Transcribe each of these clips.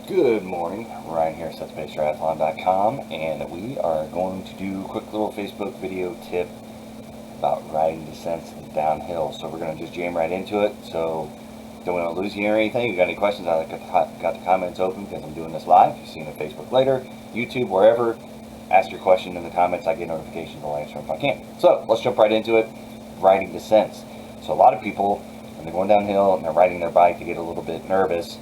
Good morning, Ryan here at Triathlon.com, and we are going to do a quick little Facebook video tip about riding descents and downhill. So we're going to just jam right into it. So don't want to lose you or anything. If you got any questions, I got the comments open because I'm doing this live. You've seen it on Facebook later, YouTube, wherever. Ask your question in the comments. I get notifications. I'll answer if I can. So let's jump right into it. Riding descents. So a lot of people, when they're going downhill and they're riding their bike, they get a little bit nervous.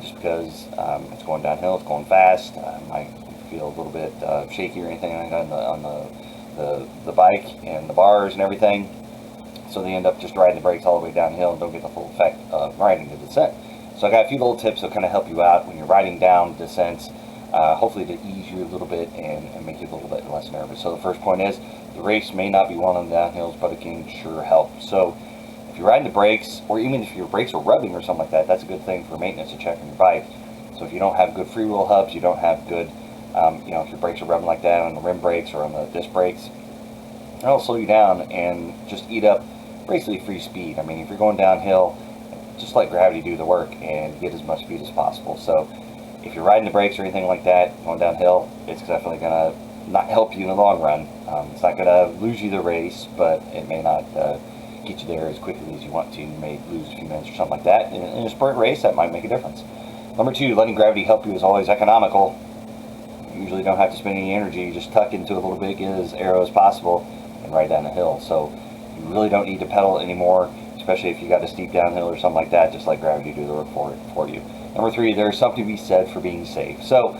Just because it's going downhill, it's going fast. Might feel a little bit shaky or anything like that on the bike and the bars and everything. So they end up just riding the brakes all the way downhill and don't get the full effect of riding the descent. So I got a few little tips that kind of help you out when you're riding down descents, hopefully to ease you a little bit and make you a little bit less nervous. So the first point is the race may not be one on the downhills, but it can sure help. So if you're riding the brakes, or even if your brakes are rubbing or something like that, that's a good thing for maintenance to check on your bike. So if you don't have good freewheel hubs, you don't have good, if your brakes are rubbing like that on the rim brakes or on the disc brakes, it'll slow you down and just eat up basically free speed. I mean, if you're going downhill, just let gravity do the work and get as much speed as possible. So if you're riding the brakes or anything like that, going downhill, it's definitely going to not help you in the long run. It's not going to lose you the race, but it may not get you there as quickly as you want to. You may lose a few minutes or something like that. In a sprint race, that might make a difference. Number two, letting gravity help you is always economical. You usually don't have to spend any energy. You just tuck into it a little bit, get as aero as possible, and ride down the hill. So you really don't need to pedal anymore, especially if you got a steep downhill or something like that. Just let gravity do the work for you. Number three, there's something to be said for being safe. So,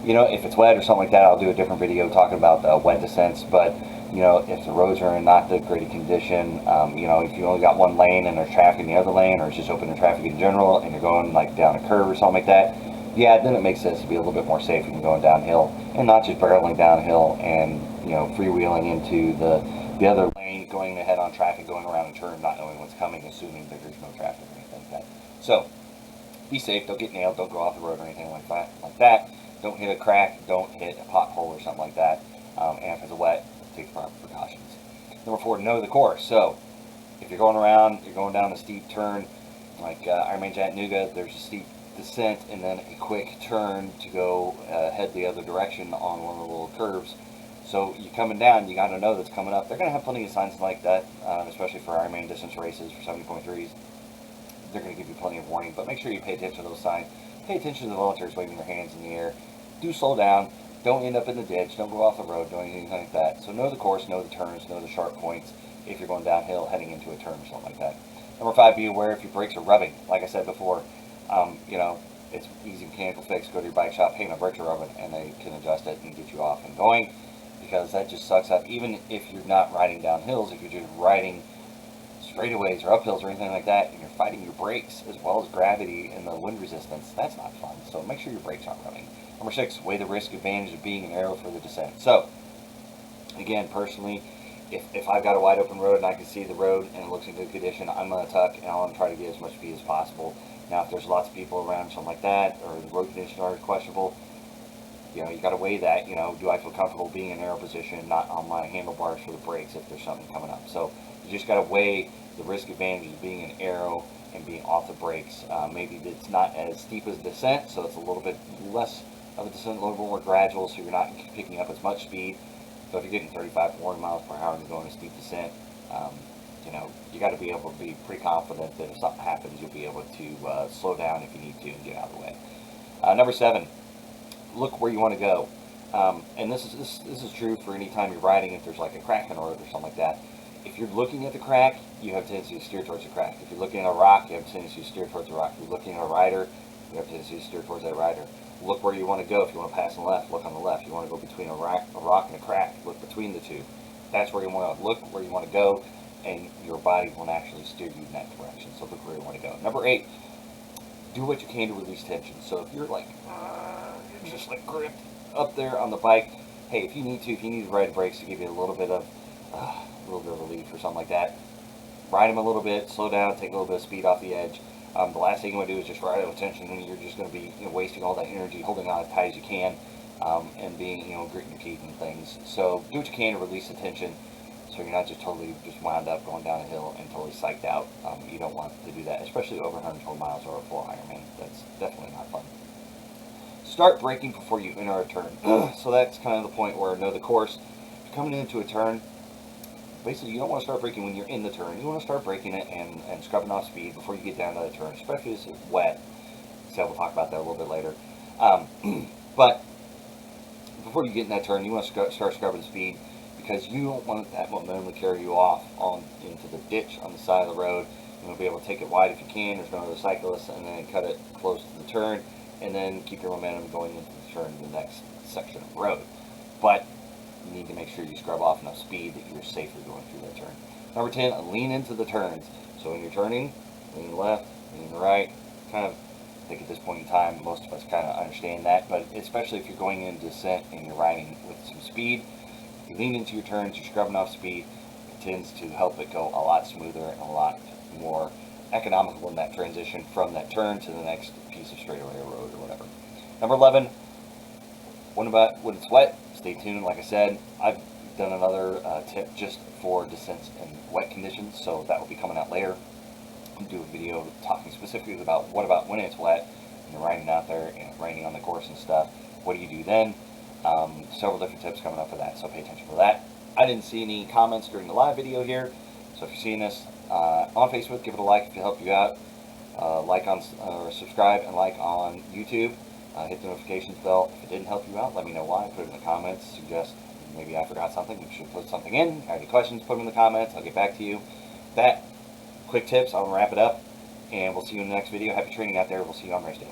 if it's wet or something like that, I'll do a different video talking about wet descents. But if the roads are in not the great condition, if you only got one lane and there's traffic in the other lane, or it's just open to traffic in general, and you're going like down a curve or something like that, yeah, then it makes sense to be a little bit more safe when you're going downhill and not just barreling downhill and freewheeling into the other lane, going ahead on traffic, going around a turn, not knowing what's coming, assuming that there's no traffic or anything like that. So be safe. Don't get nailed. Don't go off the road or anything like that. Don't hit a crack. Don't hit a pothole or something like that. And if it's wet, take the proper precautions. Number four, know the course. So if you're going around, you're going down a steep turn, like Ironman Chattanooga, there's a steep descent and then a quick turn to go head the other direction on one of the little curves. So you're coming down, you got to know that's coming up. They're going to have plenty of signs like that, especially for Ironman distance races, for 70.3s. They're going to give you plenty of warning, but make sure you pay attention to those signs. Pay attention to the volunteers waving their hands in the air. Do slow down. Don't end up in the ditch. Don't go off the road. Don't do anything like that. So know the course, know the turns, know the sharp points if you're going downhill, heading into a turn or something like that. Number five, be aware if your brakes are rubbing. Like I said before, it's easy mechanical fix. Go to your bike shop, hey, my brakes are rubbing, and they can adjust it and get you off and going, because that just sucks up. Even if you're not riding down hills, if you're just riding straightaways or uphills or anything like that, and you're fighting your brakes as well as gravity and the wind resistance, that's not fun. So make sure your brakes aren't running. Number six, weigh the risk advantage of being an aero for the descent. So again, personally, if I've got a wide open road and I can see the road and it looks in good condition, I'm going to tuck and I want to try to get as much speed as possible. Now, if there's lots of people around, something like that, or the road conditions are questionable, you got to weigh that. Do I feel comfortable being in aero position, not on my handlebars for the brakes if there's something coming up? So you just got to weigh the risk advantage of being in aero and being off the brakes. Maybe it's not as steep as descent, so it's a little bit less of a descent, a little bit more gradual, so you're not picking up as much speed. So if you're getting 35 to 40 miles per hour and you're going a steep descent, you got to be able to be pretty confident that if something happens, you'll be able to slow down if you need to and get out of the way. Number seven, look where you want to go. And this is true for any time you're riding. If there's like a crack in the road or something like that, if you're looking at the crack, you have a tendency to steer towards the crack. If you're looking at a rock, you have a tendency to steer towards the rock. If you're looking at a rider, you have a tendency to steer towards that rider. Look where you want to go. If you want to pass on the left, look on the left. If you want to go between a rock and a crack, look between the two. That's where you want to look, where you want to go, and your body will naturally steer you in that direction. So look where you want to go. Number eight, do what you can to release tension. So if you're like, you're just like gripped up there on the bike, hey, if you need to ride the brakes to give you a little bit of relief or something like that, ride them a little bit, slow down, take a little bit of speed off the edge. The last thing you want to do is just ride out with tension, and you're just going to be wasting all that energy holding on as tight as you can, and being gritting your teeth and things. So do what you can to release the tension, so you're not just totally just wound up going down a hill and totally psyched out. You don't want to do that, especially over 120 miles or a full Ironman. That's definitely not fun. start braking before you enter a turn. So that's kind of the point where know the course. If you're coming into a turn, basically you don't want to start braking when you're in the turn. You want to start braking it and scrubbing off speed before you get down to the turn, especially if it's wet. So we'll talk about that a little bit later. But before you get in that turn, you want to start scrubbing speed, because you don't want that momentum to carry you off into the ditch on the side of the road. You want to be able to take it wide if you can. There's no other cyclists, and then cut it close to the turn, and then keep your momentum going into the turn to the next section of road. But you need to make sure you scrub off enough speed that you're safely going through that turn. Number 10, lean into the turns. So when you're turning, lean left, lean right. Kind of, I think at this point in time, most of us kind of understand that, but especially if you're going in descent and you're riding with some speed, you lean into your turns, you're scrubbing off speed. It tends to help it go a lot smoother and a lot more economical in that transition from that turn to the next piece of straightaway or road or whatever. Number 11, when it's wet, stay tuned. Like I said, I've done another tip just for descents in wet conditions, so that will be coming out later. I'll do a video talking specifically about what about when it's wet and you're riding out there and it's raining on the course and stuff. What do you do then? Several different tips coming up for that, so pay attention for that. I didn't see any comments during the live video here, so if you're seeing this on Facebook, give it a like if it helped you out. Like on or subscribe and like on YouTube. Hit the notifications bell. If it didn't help you out, let me know why. Put it in the comments. Suggest maybe I forgot something. You should put something in. Have any questions, put them in the comments. I'll get back to you. That quick tips. I'll wrap it up, and we'll see you in the next video. Happy training out there. We'll see you on race day.